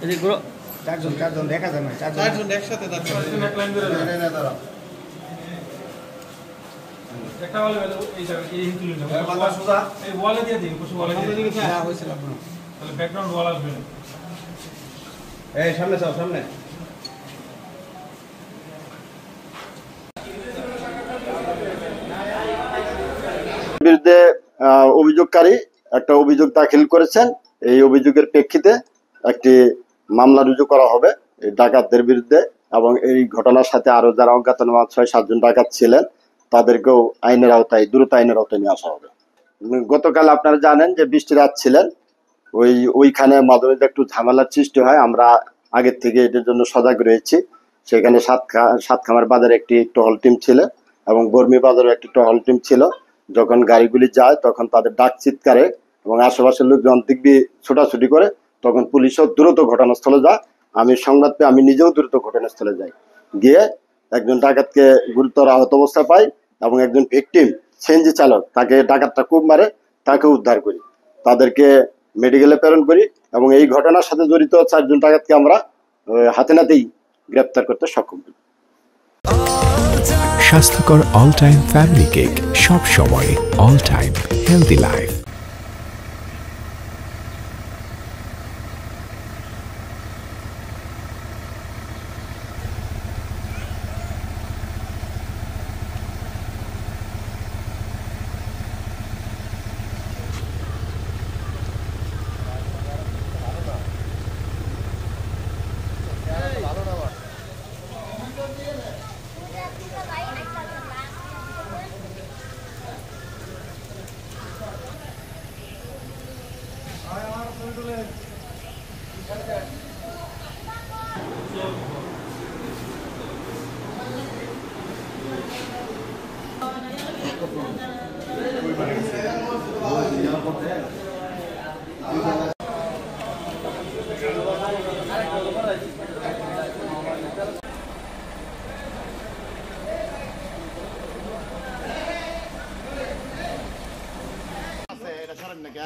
এদিকে ঘুরো। চারজন দেখা যায় না, চারজন একসাথে দাঁড়াও। একটা ওয়ালে এই জায়গা এই তুলে নাও কথা সোজা এই ওয়ালে দিয়ে দিন কিছু ওয়ালে দিয়ে দিন না হইছিল না, তাহলে ব্যাকগ্রাউন্ড ওয়াল আসবে না। এই সামনে যাও, সামনে। বিরুদ্ধে অভিযোগকারী একটা অভিযোগ দাখিল করেছেন। এই অভিযোগের প্রেক্ষিতে একটি মামলা রুজু করা হবে এই ডাকাতদের বিরুদ্ধে, এবং এই ঘটনার সাথে আরো যারা অজ্ঞাতনামা 6-7 জন ডাকাত ছিলেন তাদেরকেও আইনের আওতায়, দ্রুত আইনের আওতায় নিয়ে আসা হবে। গতকাল আপনারা জানেন যে বৃষ্টি রাত ছিলেন, ওইখানে মাঝে মাঝে একটু ঝামেলার সৃষ্টি হয়। আমরা আগের থেকে এটার জন্য সজাগ রয়েছি। সেখানে সাতখামার বাজারে একটি টহল টিম ছিল এবং বর্মি বাজারে একটি টহল টিম ছিল। যখন গাড়িগুলি যায় তখন তাদের ডাক চিৎকারে এবং আশেপাশের লোকজন দিব্যি ছোটাছুটি করে, তখন পুলিশও দ্রুত ঘটনাস্থলে যায়। আমি সংবাদ পেয়ে আমি নিজেও দ্রুত ঘটনাস্থলে যাই, গিয়ে একজন ডাকাতকে গুরুতর আহত অবস্থা পাই এবং একজন ভিকটিম সিএনজি চালক, তাকে ডাকাতটা খুব মারে, তাকে উদ্ধার করি, তাদেরকে মেডিকেলে প্রেরণ করি এবং এই ঘটনার সাথে জড়িত 4 জন ডাকাতকে আমরা হাতে নাতেই গ্রেপ্তার করতে সক্ষম হই। স্বাস্থ্যকর অল টাইম ফ্যামিলি কেক, সব সময় অল টাইম হেলদি লাইফ। এটা সরেন না কে